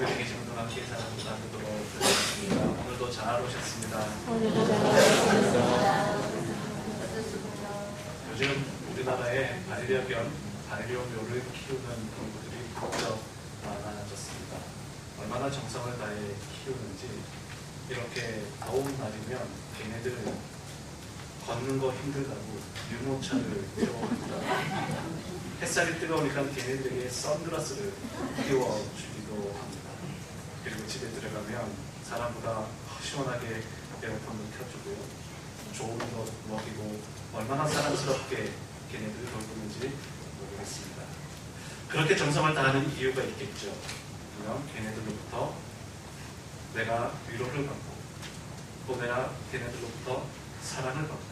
예배 계신 분들 함께 사랑을 나누도록 하겠습니다. 오늘도 잘 오셨습니다. 요즘 우리나라에 반려묘를 키우는 부부들이 부쩍 많아졌습니다. 얼마나 정성을 다해 키우는지 이렇게 더운 날이면 걔네들 걷는 거 힘들다고 유모차를 태워합니다. 햇살이 뜨거우니까 걔네들에게 선글라스를 끼워주기도 합니다. 그리고 집에 들어가면 사람보다 시원하게 에어컨을 켜주고요. 좋은 것 먹이고 얼마나 사랑스럽게 걔네들을 돌보는지 모르겠습니다. 그렇게 정성을 다하는 이유가 있겠죠. 그러면 걔네들로부터 내가 위로를 받고 또 내가 걔네들로부터 사랑을 받고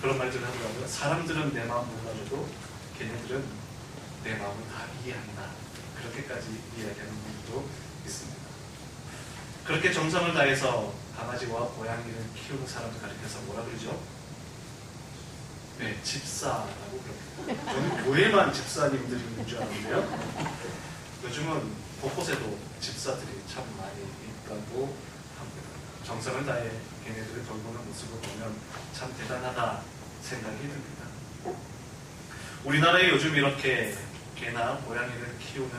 그런 말들을 하더라고요. 사람들은 내 마음 몰라줘도 걔네들은 내 마음을 다 이해한다. 그렇게까지 이야기하는 분도 있습니다. 그렇게 정성을 다해서 강아지와 고양이를 키우는 사람을 가리켜서 뭐라 그러죠? 네, 집사라고 그럽니다. 저는 교회만 집사님들이 있는 줄 알았는데요. 요즘은 곳곳에도 집사들이 참 많이 있다고 합니다. 정성을 다해 걔네들을 돌보는 모습을 보면 참 대단하다 생각이 듭니다. 우리나라에 요즘 이렇게 개나 고양이를 키우는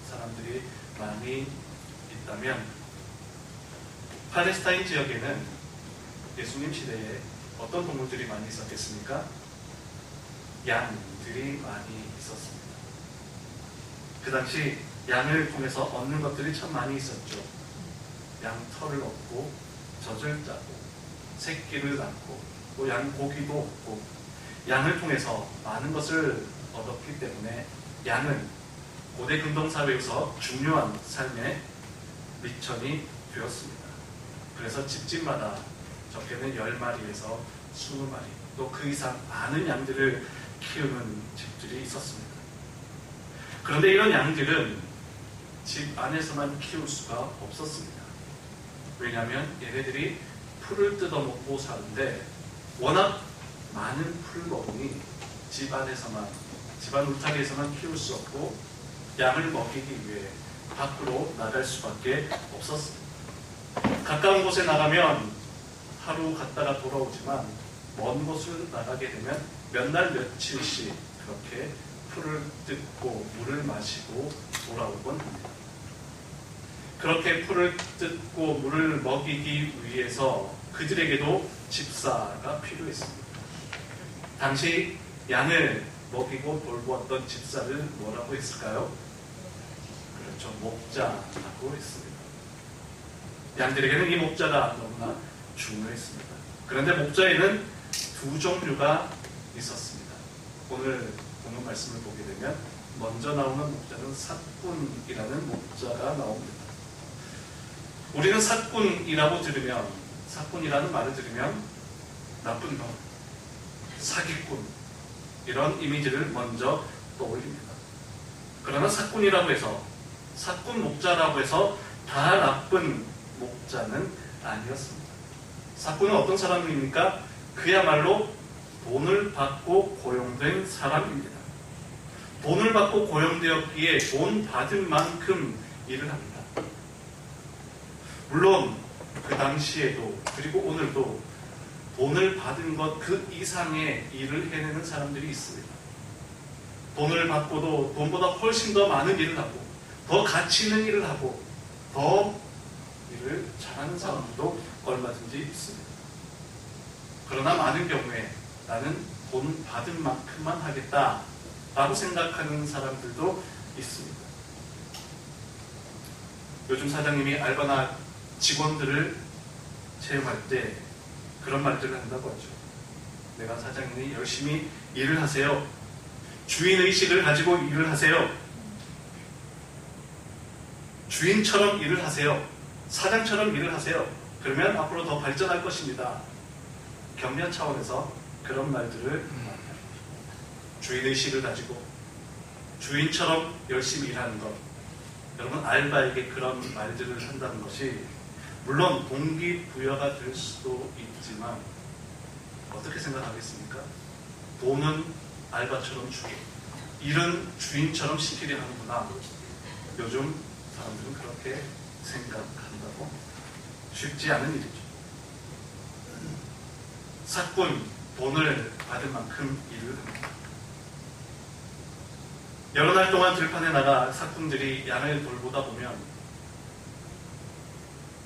사람들이 많이 있다면 팔레스타인 지역에는 예수님 시대에 어떤 동물들이 많이 있었겠습니까? 양들이 많이 있었습니다. 그 당시 양을 통해서 얻는 것들이 참 많이 있었죠. 양 털을 얻고 젖을 짜고 새끼를 낳고 또 양 고기도 얻고 양을 통해서 많은 것을 얻었기 때문에 양은 고대 근동사회에서 중요한 삶의 미천이 되었습니다. 그래서 집집마다 적게는 10마리에서 20마리 또 그 이상 많은 양들을 키우는 집들이 있었습니다. 그런데 이런 양들은 집 안에서만 키울 수가 없었습니다. 왜냐하면 얘네들이 풀을 뜯어먹고 사는데 워낙 많은 풀먹으니 집 안에서만, 집안 울타리에서만 키울 수 없고 양을 먹이기 위해 밖으로 나갈 수밖에 없었습니다. 가까운 곳에 나가면 하루 갔다가 돌아오지만 먼 곳을 나가게 되면 몇 날 며칠씩 그렇게 풀을 뜯고 물을 마시고 돌아오곤 합니다. 그렇게 풀을 뜯고 물을 먹이기 위해서 그들에게도 집사가 필요했습니다. 당시 양을 먹이고 돌보았던 집사를 뭐라고 했을까요? 그렇죠. 목자라고 했습니다. 양들에게는 이 목자가 너무나 중요했습니다. 그런데 목자에는 두 종류가 있었습니다. 오늘 보는 말씀을 보게 되면 먼저 나오는 목자는 사꾼이라는 목자가 나옵니다. 우리는 사꾼이라고 들으면, 사꾼이라는 말을 들으면 나쁜 놈, 사기꾼 이런 이미지를 먼저 떠올립니다. 그러나 사꾼이라고 해서, 사꾼 목자라고 해서 다 나쁜 목자는 아니었습니다. 사꾼은 어떤 사람입니까? 그야말로 돈을 받고 고용된 사람입니다. 돈을 받고 고용되었기에 돈 받은 만큼 일을 합니다. 물론 그 당시에도 그리고 오늘도 돈을 받은 것 그 이상의 일을 해내는 사람들이 있습니다. 돈을 받고도 돈보다 훨씬 더 많은 일을 하고 더 가치 있는 일을 하고 더 일을 잘하는 사람들도 얼마든지 있습니다. 그러나 많은 경우에 나는 돈 받은 만큼만 하겠다라고 생각하는 사람들도 있습니다. 요즘 사장님이 알바나 직원들을 채용할 때 그런 말들을 한다고 하죠. 내가 사장님이 열심히 일을 하세요. 주인의식을 가지고 일을 하세요. 주인처럼 일을 하세요. 사장처럼 일을 하세요. 그러면 앞으로 더 발전할 것입니다. 격려 차원에서 그런 말들을 합니다. 주인의식을 가지고 주인처럼 열심히 일하는 것. 여러분 알바에게 그런 말들을 한다는 것이 물론 동기부여가 될 수도 있지만 어떻게 생각하겠습니까? 돈은 알바처럼 주고 일은 주인처럼 시키려 하는구나. 요즘 사람들은 그렇게 생각한다고? 쉽지 않은 일이죠. 사꾼, 돈을 받을 만큼 일을 합니다. 여러 날 동안 들판에 나가 사꾼들이 양을 돌보다 보면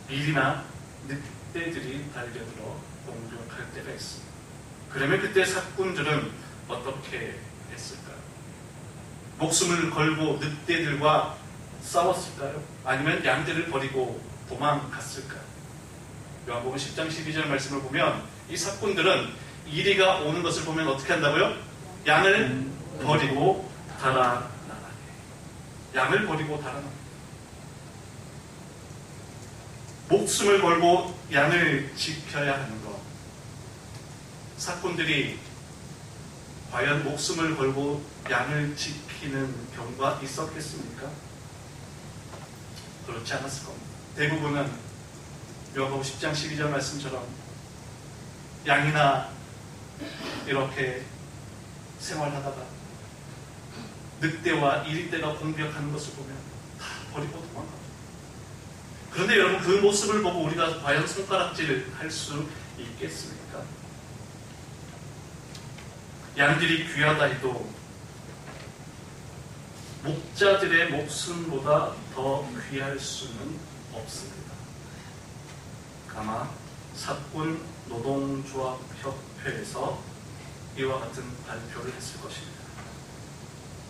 밀이나 늑대들이 달려들어 공격할 때가 있습니다. 그러면 그때 사꾼들은 어떻게 했을까요? 목숨을 걸고 늑대들과 싸웠을까요? 아니면 양들을 버리고 도망갔을까요? 요한복음 10장 12절 말씀을 보면 이 사꾼들은 이리가 오는 것을 보면 어떻게 한다고요? 양을 버리고 달아나가게. 양을 버리고 달아나가게. 목숨을 걸고 양을 지켜야 하는 것. 사꾼들이 과연 목숨을 걸고 양을 지키는 경우가 있었겠습니까? 그렇지 않았을 겁니다. 대부분은 요한복음 10장 12절 말씀처럼 양이나 이렇게 생활하다가 늑대와 이리떼가 공격하는 것을 보면 다 버리고 도망가죠. 그런데 여러분, 그 모습을 보고 우리가 과연 손가락질 할 수 있겠습니까? 양들이 귀하다 해도 목자들의 목숨보다 더 귀할 수는 없습니다. 아마 사꾼 노동조합협회에서 이와 같은 발표를 했을 것입니다.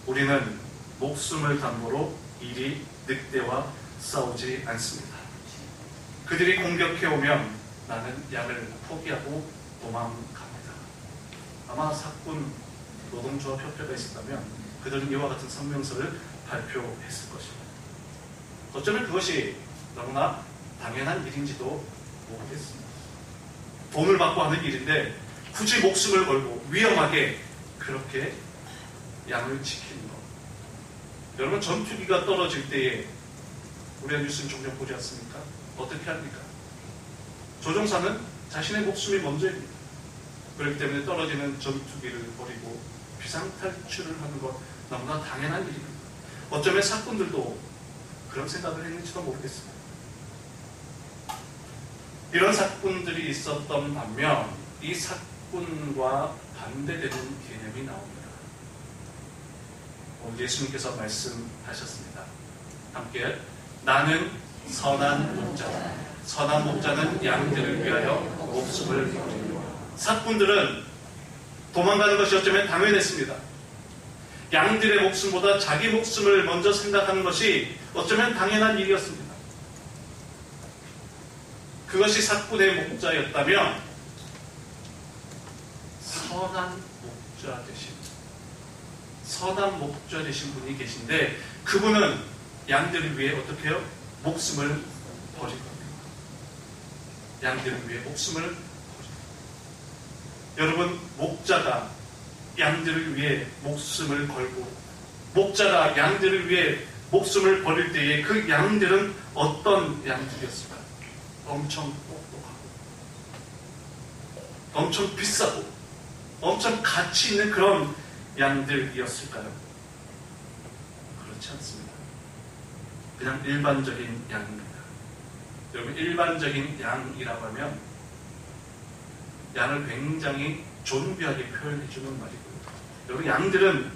우리는 목숨을 담보로 이리 늑대와 싸우지 않습니다. 그들이 공격해오면 나는 양을 포기하고 도망갑니다. 아마 사꾼 노동조합협회가 있었다면 그들은 이와 같은 성명서를 발표했을 것입니다. 어쩌면 그것이 너무나 당연한 일인지도 모르겠습니다. 돈을 받고 하는 일인데 굳이 목숨을 걸고 위험하게 그렇게 양을 지키는 것. 여러분, 전투기가 떨어질 때에 우리가 뉴스는 종종 보지 않습니까? 어떻게 합니까? 조종사는 자신의 목숨이 먼저입니다. 그렇기 때문에 떨어지는 전투기를 버리고 비상탈출을 하는 것 너무나 당연한 일입니다. 어쩌면 사꾼들도 그런 생각을 했는지도 모르겠습니다. 이런 사꾼들이 있었던 반면 이 사꾼과 반대되는 개념이 나옵니다. 오늘 예수님께서 말씀하셨습니다. 함께 나는 선한 목자다. 선한 목자는 양들을 위하여 목숨을 버립니다. 사꾼들은 도망가는 것이 어쩌면 당연했습니다. 양들의 목숨보다 자기 목숨을 먼저 생각하는 것이 어쩌면 당연한 일이었습니다. 그것이 사꾼의 목자였다면 선한 목자 되신 분이 계신데 그분은 양들을 위해 어떻게 해요? 목숨을 버릴 겁니다. 양들을 위해 목숨을 버릴 겁니다. 여러분, 목자가 양들을 위해 목숨을 걸고 목자가 양들을 위해 목숨을 버릴 때에 그 양들은 어떤 양들이었을까요? 엄청 똑똑하고 엄청 비싸고 엄청 가치 있는 그런 양들이었을까요? 그렇지 않습니다. 그냥 일반적인 양입니다. 여러분, 일반적인 양이라고 하면 양을 굉장히 존귀하게 표현해주는 말이고요. 여러분, 양들은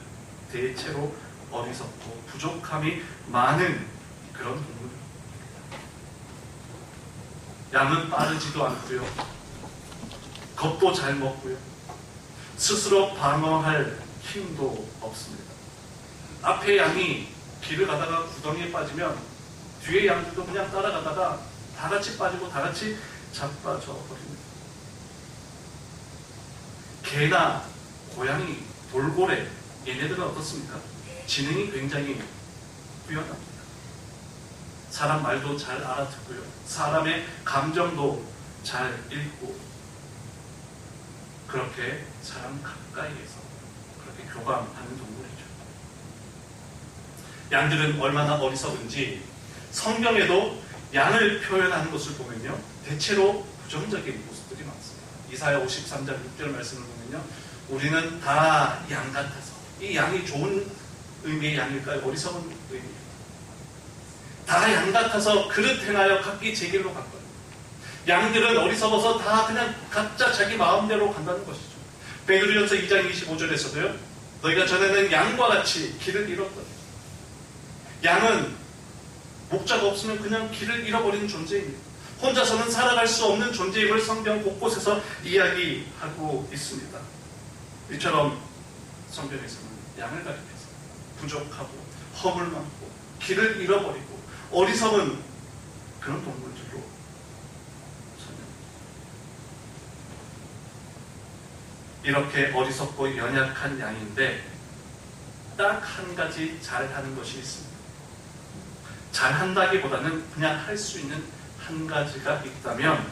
대체로 어리석고 부족함이 많은 그런 동물입니다. 양은 빠르지도 않고요. 겁도 잘 먹고요. 스스로 방어할 힘도 없습니다. 앞에 양이 길을 가다가 구덩이에 빠지면 뒤에 양들도 그냥 따라가다가 다 같이 빠지고 다 같이 자빠져 버립니다. 개나 고양이, 돌고래, 얘네들은 어떻습니까? 지능이 굉장히 뛰어납니다. 사람 말도 잘 알아듣고요. 사람의 감정도 잘 읽고 그렇게 사람 가까이에서 그렇게 교감하는 동물이죠. 양들은 얼마나 어리석은지 성경에도 양을 표현하는 것을 보면요, 대체로 부정적인 모습들이 많습니다. 이사야 53장 6절 말씀을 보면요, 우리는 다 양 같아서, 이 양이 좋은 의미의 양일까요? 어리석은 의미입니다. 다 다 양 같아서 그릇 행하여 각기 제 길로 갔거든요. 양들은 어리석어서 다 그냥 각자 자기 마음대로 간다는 것이죠. 베드로전서 2장 25절에서도요. 너희가 전에는 양과 같이 길을 잃었거든요. 양은 목자가 없으면 그냥 길을 잃어버리는 존재입니다. 혼자서는 살아갈 수 없는 존재임을 성경 곳곳에서 이야기하고 있습니다. 이처럼 성경에서는 양을 가리켜서 부족하고 허물 많고 길을 잃어버리고 어리석은 그런 동물들로 설명합니다. 이렇게 어리석고 연약한 양인데 딱 한 가지 잘하는 것이 있습니다. 잘한다기보다는 그냥 할 수 있는 한 가지가 있다면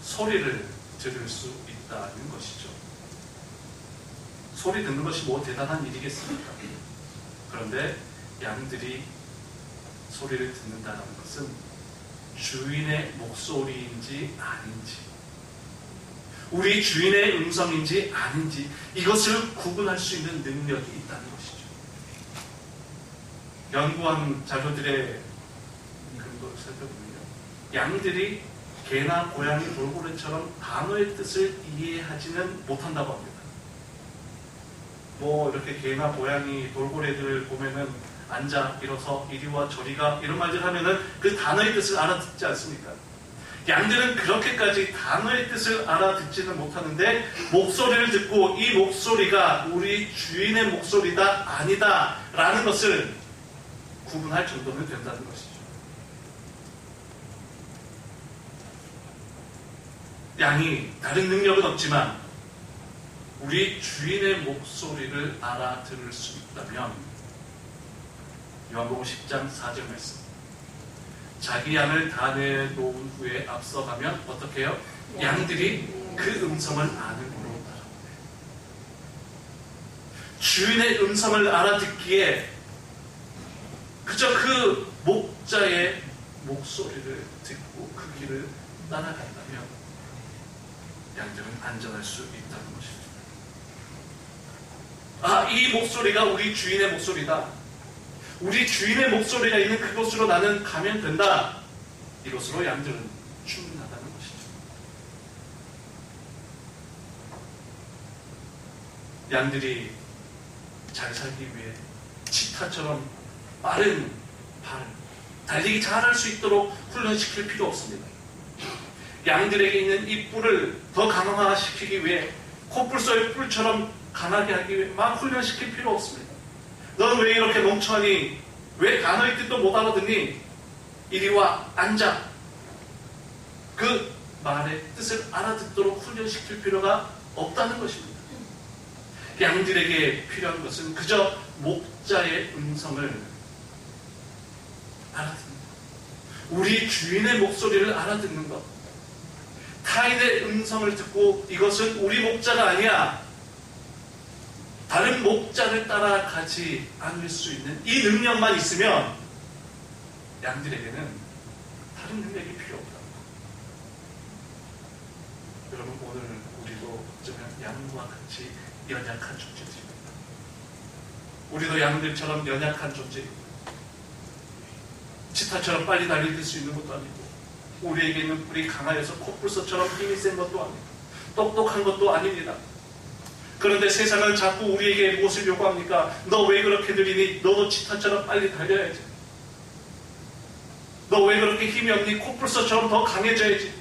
소리를 들을 수 있다는 것이죠. 소리 듣는 것이 뭐 대단한 일이겠습니까? 그런데 양들이 소리를 듣는다는 것은 주인의 목소리인지 아닌지, 우리 주인의 음성인지 아닌지 이것을 구분할 수 있는 능력이 있다는 것이죠. 연구한 자료들의 근거를 살펴보면요, 양들이 개나 고양이, 돌고래처럼 단어의 뜻을 이해하지는 못한다고 합니다. 뭐 이렇게 개나 고양이, 돌고래들 보면은 앉아, 일어서, 이리와 저리가 이런 말들 하면은 그 단어의 뜻을 알아듣지 않습니까? 양들은 그렇게까지 단어의 뜻을 알아듣지는 못하는데 목소리를 듣고 이 목소리가 우리 주인의 목소리다 아니다 라는 것을 구분할 정도는 된다는 것이죠. 양이 다른 능력은 없지만 우리 주인의 목소리를 알아들을 수 있다면 요한복음 10장 4절 말씀, 자기 양을 다 내놓은 후에 앞서가면 어떻게 해요? 양들이 그 음성을 아는으로 따라. 주인의 음성을 알아듣기에 그저 그 목자의 목소리를 듣고 그 길을 따라간다면 양들은 안전할 수 있다는 것입니다. 아, 이 목소리가 우리 주인의 목소리다. 우리 주인의 목소리가 있는 그곳으로 나는 가면 된다. 이것으로 양들은 충분하다는 것이죠. 양들이 잘 살기 위해 치타처럼 빠른 발, 달리기 잘할 수 있도록 훈련시킬 필요 없습니다. 양들에게 있는 이 뿔을 더 강화시키기 위해 코뿔소의 뿔처럼 강하게 하기 위해 막 훈련시킬 필요 없습니다. 너는 왜 이렇게 멍청하니? 왜 단어의 뜻도 못 알아듣니? 이리 와, 앉아. 그 말의 뜻을 알아듣도록 훈련시킬 필요가 없다는 것입니다. 양들에게 필요한 것은 그저 목자의 음성을 알아듣는 것, 우리 주인의 목소리를 알아듣는 것, 타인의 음성을 듣고 이것은 우리 목자가 아니야, 다른 목자를 따라가지 않을 수 있는 이 능력만 있으면 양들에게는 다른 능력이 필요 없다. 여러분, 오늘 우리도 어쩌면 양과 같이 연약한 존재들입니다. 우리도 양들처럼 연약한 존재입니다. 치타처럼 빨리 달릴 수 있는 것도 아니고, 우리에게는 뿔이 강하여서 코뿔소처럼 힘이 센 것도 아니고 똑똑한 것도 아닙니다. 그런데 세상은 자꾸 우리에게 무엇을 요구합니까? 너 왜 그렇게 느리니? 너도 치타처럼 빨리 달려야지. 너 왜 그렇게 힘이 없니? 코뿔소처럼 더 강해져야지.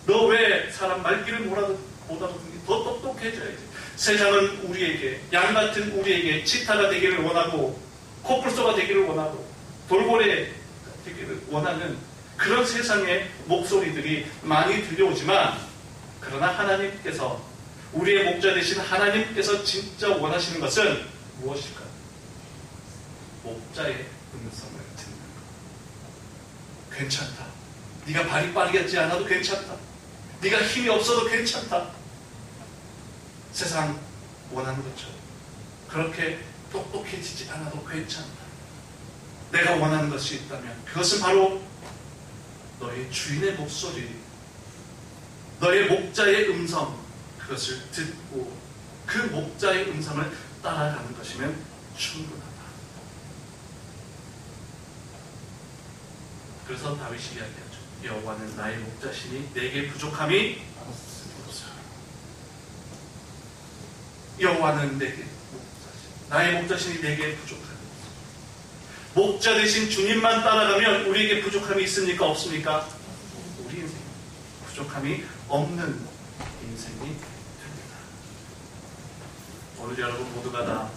너 왜 사람 말귀를 못 알아듣니? 더 똑똑해져야지. 세상은 우리에게, 양 같은 우리에게 치타가 되기를 원하고, 코뿔소가 되기를 원하고, 돌고래 되기를 원하는 그런 세상의 목소리들이 많이 들려오지만, 그러나 하나님께서, 우리의 목자 되신 하나님께서 진짜 원하시는 것은 무엇일까요? 목자의 음성을 듣는 것. 괜찮다. 네가 발이 빠르지 않아도 괜찮다. 네가 힘이 없어도 괜찮다. 세상 원하는 것처럼 그렇게 똑똑해지지 않아도 괜찮다. 내가 원하는 것이 있다면 그것은 바로 너의 주인의 목소리, 너의 목자의 음성, 그것을 듣고 그 목자의 음성을 따라가는 것이면 충분하다. 그래서 다윗이 이야기하죠. 여호와는 나의 목자시니 내게 부족함이 없어요. 여호와는 내게 목자시니 나의 목자시니 내게 부족함이 없어요. 목자 대신 주님만 따라가면 우리에게 부족함이 있습니까? 없습니까? 우리 인생 부족함이 없는 인생이 됩니다. 오늘 여러분 모두가 다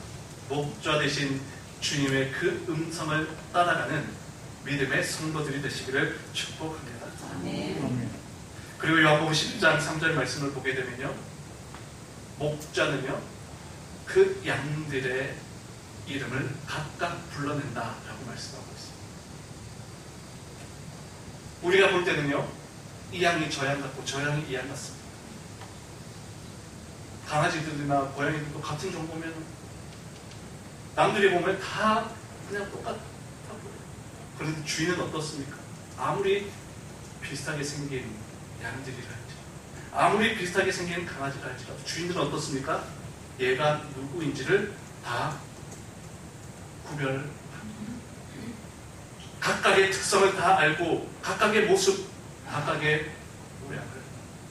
목자 대신 주님의 그 음성을 따라가는 믿음의 성도들이 되시기를 축복합니다. 아멘. 그리고 요한복음 10장 3절 말씀을 보게 되면요, 목자는요 그 양들의 이름을 각각 불러낸다라고 말씀하고 있습니다. 우리가 볼 때는요, 이 양이 저 양 같고 저 양이 이 양 같습니다. 강아지들이나 고양이들도 같은 정도면 남들이 보면 다 그냥 똑같아 보여요. 그런데 주인은 어떻습니까? 아무리 비슷하게 생긴 양들이라 할지, 아무리 비슷하게 생긴 강아지라 할지라도 주인들은 어떻습니까? 얘가 누구인지를 다 구별합니다. 각각의 특성을 다 알고 각각의 모습, 각각의 모양을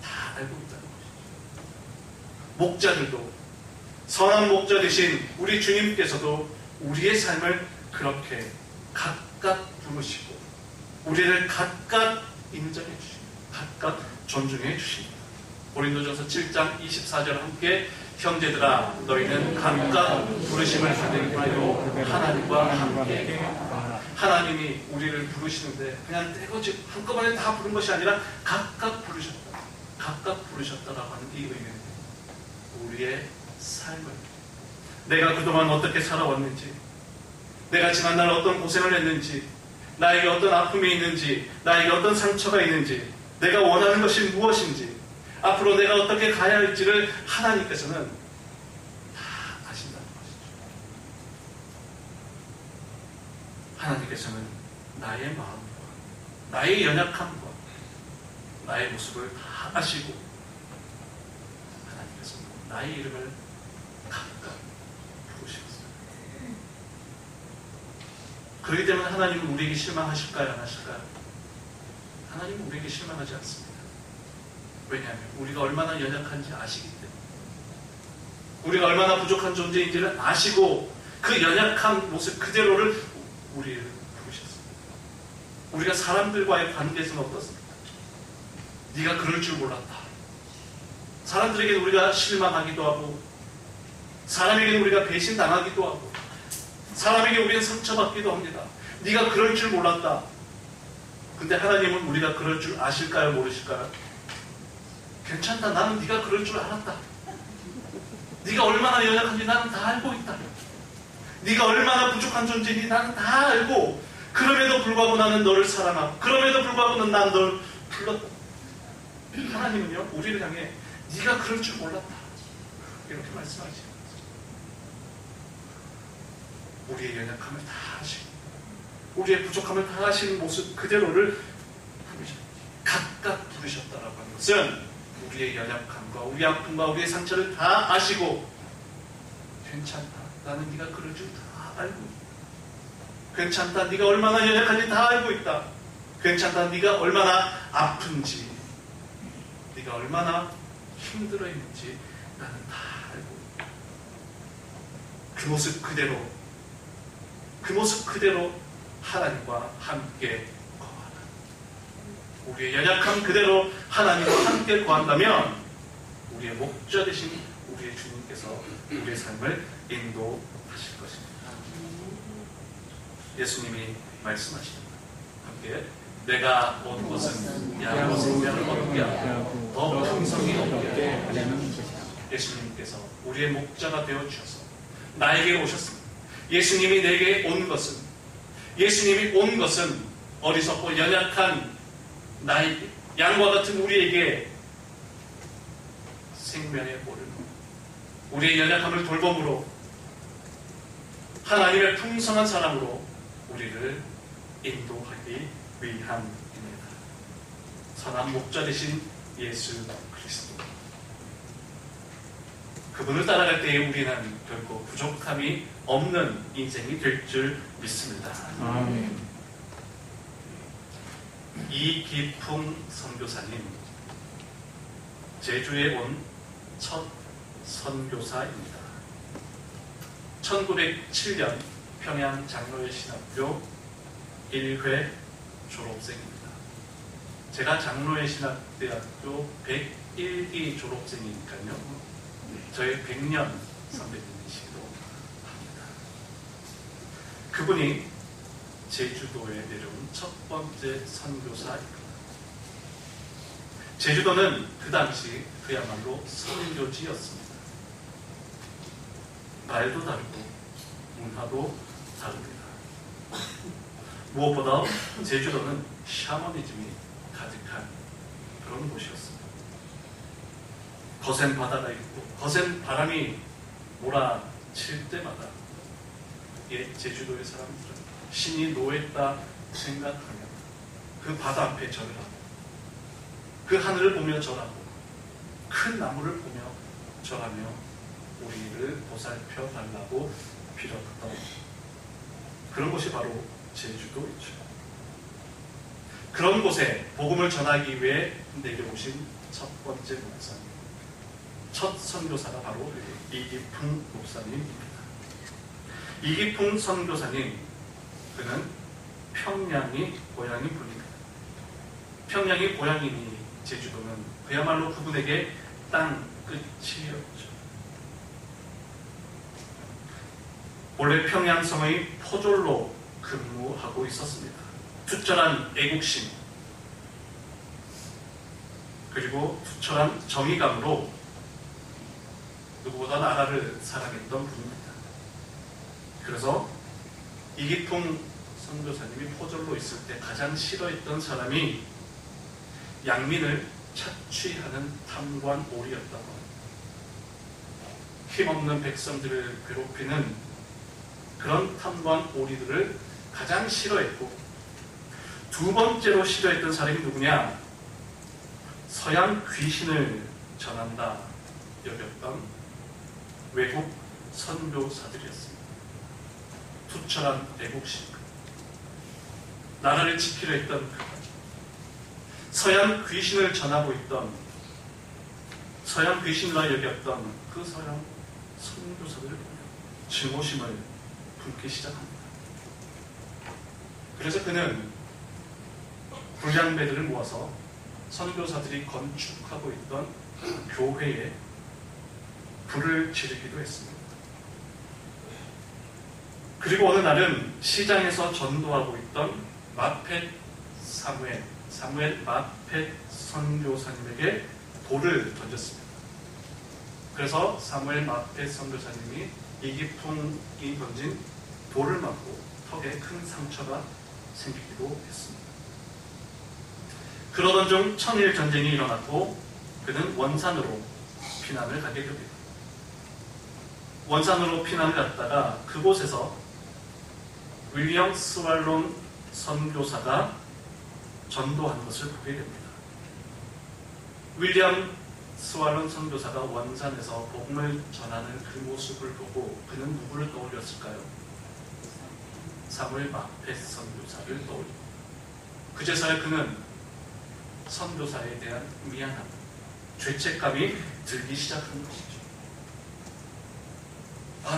다 알고 있다는 것이죠. 목자들도, 선한 목자 되신 우리 주님께서도 우리의 삶을 그렇게 각각 부르시고 우리를 각각 인정해 주십니다. 각각 존중해 주십니다. 고린도전서 7장 24절 함께, 형제들아 너희는 각각 부르심을 받으리요 하나님과 함께. 하나님이 우리를 부르시는데 그냥 떼거지 한꺼번에 다 부른 것이 아니라 각각 부르셨다, 각각 부르셨다라고 하는 이 의미는 우리의 삶을, 내가 그동안 어떻게 살아왔는지, 내가 지난날 어떤 고생을 했는지, 나에게 어떤 아픔이 있는지, 나에게 어떤 상처가 있는지, 내가 원하는 것이 무엇인지, 앞으로 내가 어떻게 가야 할지를 하나님께서는 다 아신다는 것이죠. 하나님께서는 나의 마음과 나의 연약함과 나의 모습을 다 아시고 하나님께서는 나의 이름을 각각 부르셨어요. 그렇기 때문에 하나님은 우리에게 실망하실까요? 안 하실까요? 하나님은 우리에게 실망하지 않습니다. 왜냐하면 우리가 얼마나 연약한지 아시기 때문에, 우리가 얼마나 부족한 존재인지를 아시고 그 연약한 모습 그대로를 우리를 부르셨습니다. 우리가 사람들과의 관계에서는 어떻습니까? 네가 그럴 줄 몰랐다. 사람들에게 우리가 실망하기도 하고, 사람에게 우리가 배신당하기도 하고, 사람에게 우리는 상처받기도 합니다. 네가 그럴 줄 몰랐다. 근데 하나님은 우리가 그럴 줄 아실까요? 모르실까요? 괜찮다. 나는 네가 그럴 줄 알았다. 네가 얼마나 연약한지 나는 다 알고 있다. 네가 얼마나 부족한 존재인지 나는 다 알고, 그럼에도 불구하고 나는 너를 사랑하고, 그럼에도 불구하고 난 널 불렀다. 하나님은요, 우리를 향해 네가 그럴 줄 몰랐다 이렇게 말씀하시죠. 우리의 연약함을 다 아시고 우리의 부족함을 다 아시는 모습 그대로를 각각 부르셨다라고 하는 것은 우리의 연약함과 우리의 아픔과 우리의 상처를 다 아시고, 괜찮다, 나는 네가 그럴 줄 다 알고 있다. 괜찮다, 네가 얼마나 연약한지 다 알고 있다. 괜찮다, 네가 얼마나 아픈지, 네가 얼마나 힘들어 있는지 나는 다 알고 있다. 그 모습 그대로, 그 모습 그대로 하나님과 함께 거하다. 우리의 연약함 그대로 하나님과 함께 거한다면 우리의 목자 되신 우리의 주님께서 우리의 삶을 인도하실 것입니다. 예수님이 말씀하십니다. 함께, 내가 온 것은 양으로 생명을 얻게 하고 더 풍성히 얻게 하려는 것이다. 예수님께서 우리의 목자가 되어주셔서 나에게 오셨습니다. 예수님이 내게 온 것은, 예수님이 온 것은 어리석고 연약한 나에게, 양과 같은 우리에게 생명의 볼을, 우리의 연약함을 돌봄으로 하나님의 풍성한 사랑으로 우리를 인도하기 위함입니다. 선한 목자 되신 예수 그리스도, 그분을 따라갈 때에 우리는 결코 부족함이 없는 인생이 될 줄 믿습니다. 아멘. 이기풍 선교사님, 제주에 온 첫 선교사입니다. 1907년 평양 장로회 신학교 1회 졸업생입니다. 제가 장로회 신학대학교 101기 졸업생이니까요. 저의 100년 선배님이시기도 합니다. 그분이 제주도에 내려온 첫 번째 선교사입니다. 제주도는 그 당시 그야말로 선교지였습니다. 말도 다르고 문화도 다릅니다. 무엇보다 제주도는 샤머니즘이 가득한 그런 곳이었습니다. 거센 바다가 있고 거센 바람이 몰아칠 때마다 제주도의 사람들은 신이 노했다 생각하며 그 바다 앞에 절을 하고 그 하늘을 보며 절하고 큰 나무를 보며 절하며 우리를 보살펴 달라고 빌었던 그런 곳이 바로 제주도이죠. 그런 곳에 복음을 전하기 위해 내려오신 첫 번째 목사님, 첫 선교사가 바로 이기풍 목사님입니다. 이기풍 선교사님, 그는 평양이 고향인 분입니다. 평양이 고향이니 제주도는 그야말로 그분에게 땅 끝이었죠. 원래 평양성의 포졸로 근무하고 있었습니다. 투철한 애국심 그리고 투철한 정의감으로 누구보다 나라를 사랑했던 분입니다. 그래서 이기풍 선교사님이 포졸로 있을 때 가장 싫어했던 사람이 양민을 착취하는 탐관오리였다고 합니다. 힘없는 백성들을 괴롭히는 그런 탐관오리들을 가장 싫어했고, 두 번째로 싫어했던 사람이 누구냐? 서양 귀신을 전한다 여겼던 외국 선교사들이었습니다. 투철한 애국심, 나라를 지키려 했던 서양 귀신을 전하고 있던, 서양 귀신이라 여겼던 그 서양 선교사들을 보며 증오심을 품기 시작합니다. 그래서 그는 불량배들을 모아서 선교사들이 건축하고 있던 교회에 불을 지르기도 했습니다. 그리고 어느 날은 시장에서 전도하고 있던 마펫 사무엘 마펫 선교사님에게 돌을 던졌습니다. 그래서 사무엘 마펫 선교사님이 이기풍이 던진 돌을 맞고 턱에 큰 상처가 생기기도 했습니다. 그러던 중 천일 전쟁이 일어났고 그는 원산으로 피난을 가게 됩니다. 원산으로 피난을 갔다가 그곳에서 윌리엄 스왈론 선교사가 전도하는 것을 보게 됩니다. 윌리엄 스왈론 선교사가 원산에서 복음을 전하는 그 모습을 보고 그는 누구를 떠올렸을까요? 사무엘 마펫 선교사를 떠올립니다. 그제서야 그는 선교사에 대한 미안함, 죄책감이 들기 시작한 것이죠.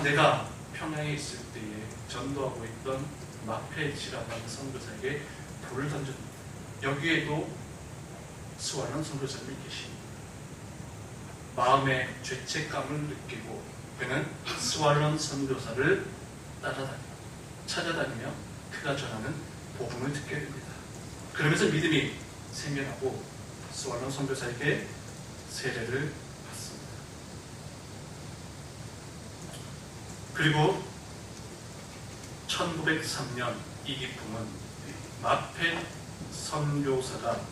내가 평양에 있을 때에 전도하고 있던 마펫이라는 선교사에게 돌을 던졌는데 여기에도 스왈론 선교사님이 계십니다. 마음의 죄책감을 느끼고 그는 스왈론 선교사를 찾아다니며 그가 전하는 복음을 듣게 됩니다. 그러면서 믿음이 생겨나고 스왈론 선교사에게 세례를 받습니다. 그리고 1903년 이기풍은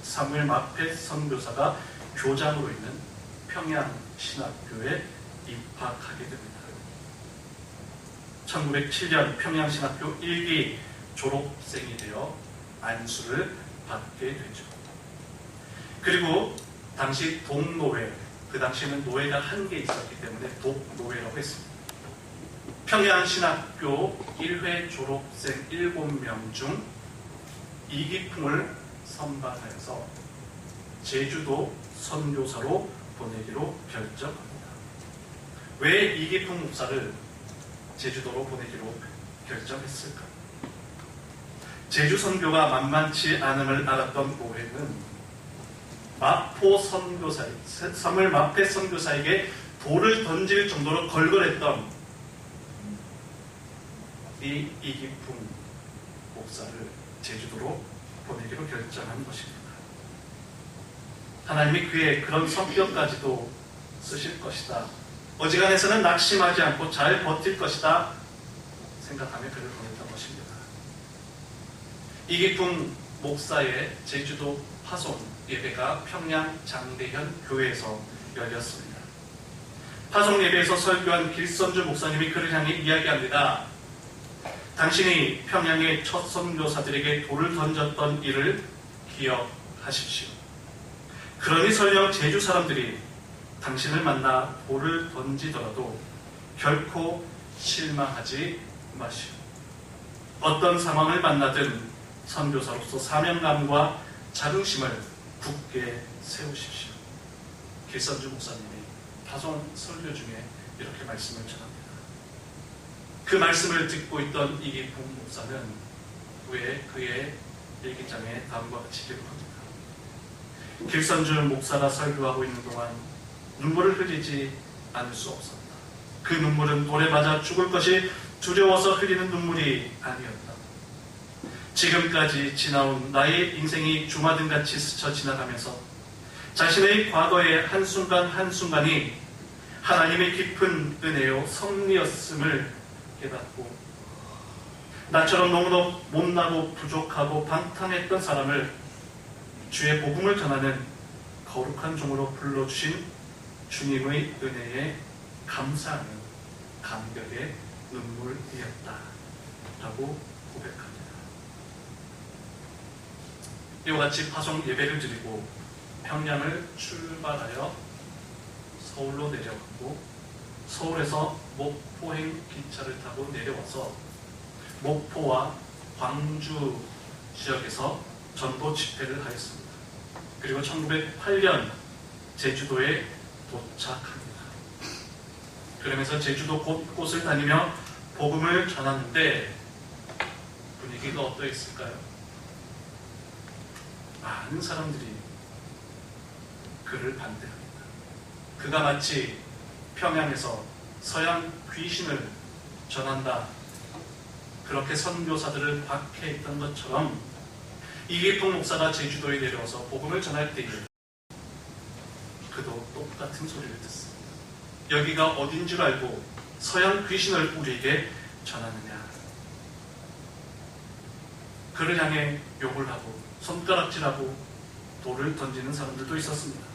사무엘 마펫 선교사가 교장으로 있는 평양 신학교에 입학하게 됩니다. 1907년 평양 신학교 1기 졸업생이 되어 안수를 받게 되죠. 그리고 당시 동노회, 그 당시에는 노회가 한 개 있었기 때문에 독노회라고 했습니다. 평양신학교 1회 졸업생 7명 중 이기풍을 선발하여서 제주도 선교사로 보내기로 결정합니다. 왜 이기풍 목사를 제주도로 보내기로 결정했을까? 제주 선교가 만만치 않음을 알았던 오해는 마포 선교사에, 사무엘 마페 선교사에게 돌을 던질 정도로 걸걸했던 이 이기풍 목사를 제주도로 보내기로 결정한 것입니다. 하나님이 그의 그런 성격까지도 쓰실 것이다. 어지간해서는 낙심하지 않고 잘 버틸 것이다 생각하며 그를 보냈던 것입니다. 이기풍 목사의 제주도 파송 예배가 평양 장대현 교회에서 열렸습니다. 파송 예배에서 설교한 길선주 목사님이 그를 향해 이야기합니다. 당신이 평양의 첫 선교사들에게 돌을 던졌던 일을 기억하십시오. 그러니 설령 제주 사람들이 당신을 만나 돌을 던지더라도 결코 실망하지 마시오. 어떤 상황을 만나든 선교사로서 사명감과 자긍심을 굳게 세우십시오. 길선주 목사님이 파송 설교 중에 이렇게 말씀을 전합니다. 그 말씀을 듣고 있던 이기풍 목사는 후에 그의 일기장에 다음과 같이 기록합니다. 길선주 목사가 설교하고 있는 동안 눈물을 흘리지 않을 수 없었다. 그 눈물은 돌에 맞아 죽을 것이 두려워서 흘리는 눈물이 아니었다. 지금까지 지나온 나의 인생이 주마등같이 스쳐 지나가면서 자신의 과거의 한순간 한순간이 하나님의 깊은 은혜요 섭리였음을 깨닫고 나처럼 너무도 못나고 부족하고 방탕했던 사람을 주의 복음을 전하는 거룩한 종으로 불러주신 주님의 은혜에 감사하는 감격의 눈물이었다 라고 고백합니다. 이와 같이 파송 예배를 드리고 평양을 출발하여 서울로 내려갔고 서울에서 목포행 기차를 타고 내려와서 목포와 광주 지역에서 전도 집회를 하였습니다. 그리고 1908년 제주도에 도착합니다. 그러면서 제주도 곳곳을 다니며 복음을 전하는데 분위기가 어떠했을까요? 많은 사람들이 그를 반대합니다. 그가 마치 평양에서 서양 귀신을 전한다 그렇게 선교사들을 박해했던 것처럼 이기풍 목사가 제주도에 내려와서 복음을 전할 때에 그도 똑같은 소리를 듣습니다. 여기가 어딘 줄 알고 서양 귀신을 우리에게 전하느냐. 그를 향해 욕을 하고 손가락질하고 돌을 던지는 사람들도 있었습니다.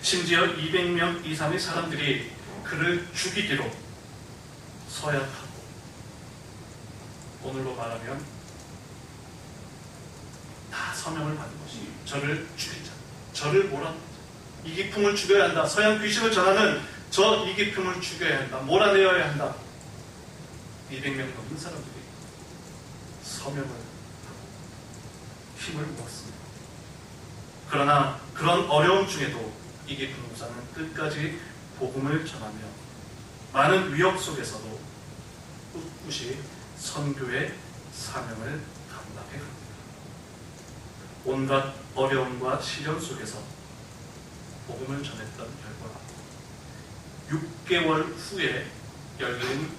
심지어 200명 이상의 사람들이 그를 죽이기로 서약하고 오늘로 말하면 다 서명을 받은 것이 저를 죽이자. 저를 몰아내자. 이기풍을 죽여야 한다. 서양 귀신을 전하는 저 이기풍을 죽여야 한다. 몰아내어야 한다. 200명 넘는 사람들이 서명을 하고 힘을 모았습니다. 그러나 그런 어려움 중에도 이기풍 목사는 끝까지 복음을 전하며 많은 위협 속에서도 꿋꿋이 선교의 사명을 감당해 갑니다. 온갖 어려움과 시련 속에서 복음을 전했던 결과 6개월 후에 열린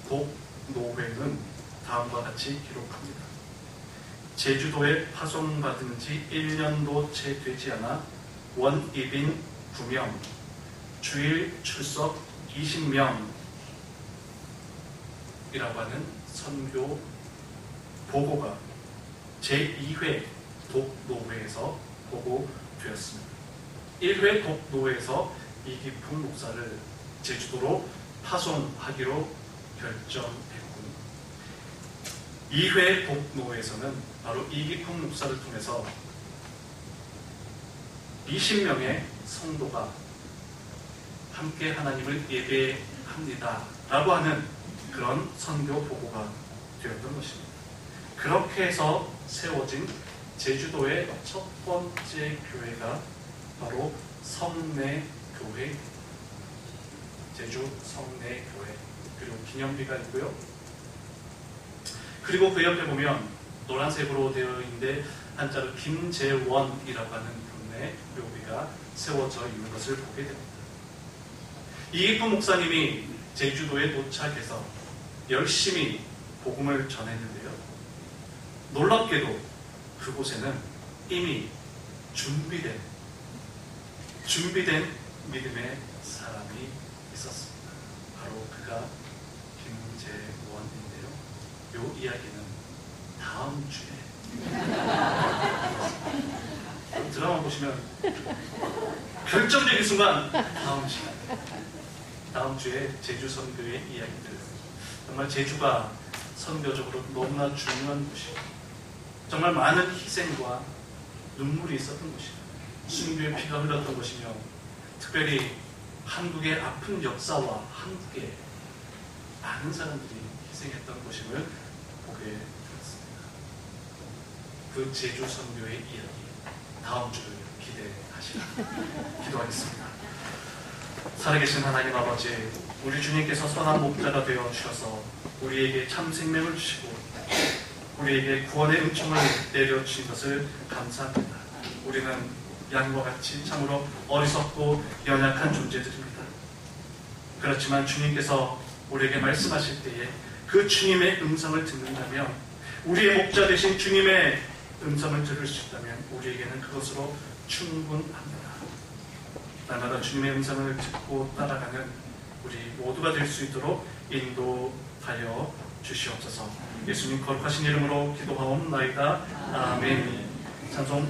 독노회는 다음과 같이 기록합니다. 제주도에 파송받은 지 1년도 채 되지 않아 원입인 9명, 주일 출석 20명이라고 하는 선교 보고가 제2회 독노회에서 보고되었습니다. 1회 독노회에서 이기풍 목사를 제주도로 파송하기로 결정했고 2회 독노회에서는 바로 이기풍 목사를 통해서 20명의 성도가 함께 하나님을 예배합니다 라고 하는 그런 선교 보고가 되었던 것입니다. 그렇게 해서 세워진 제주도의 첫 번째 교회가 바로 성내교회, 제주 성내교회, 그리고 기념비가 있고요. 그리고 그 옆에 보면 노란색으로 되어 있는데 한자로 김재원이라고 하는 분의 묘비가 세워져 있는 것을 보게 됩니다. 이익훈 목사님이 제주도에 도착해서 열심히 복음을 전했는데요. 놀랍게도 그곳에는 이미 준비된 믿음의 사람이 있었습니다. 바로 그가 김재원인데요. 이 이야기는 다음 주에 드라마 보시면 결정적인 순간 다음 주에 제주 선교의 이야기들, 정말 제주가 선교적으로 너무나 중요한 곳이고 정말 많은 희생과 눈물이 있었던 곳이고 순교의 피가 흘렀던 곳이며 특별히 한국의 아픈 역사와 한국에 많은 사람들이 희생했던 곳임을 보게 되었습니다. 그 제주 선교의 이야기 다음 주를 기대하시라. 기도하겠습니다. 살아계신 하나님 아버지, 우리 주님께서 선한 목자가 되어 주셔서 우리에게 참 생명을 주시고 우리에게 구원의 은총을 내려주신 것을 감사합니다. 우리는 양과 같이 참으로 어리석고 연약한 존재들입니다. 그렇지만 주님께서 우리에게 말씀하실 때에 그 주님의 음성을 듣는다면, 우리의 목자 되신 주님의 음성을 들을 수 있다면 우리에게는 그것으로 충분합니다. 날마다 주님의 음성을 듣고 따라가는 우리 모두가 될 수 있도록 인도하여 주시옵소서. 예수님 거룩하신 이름으로 기도하옵나이다. 아멘. 찬송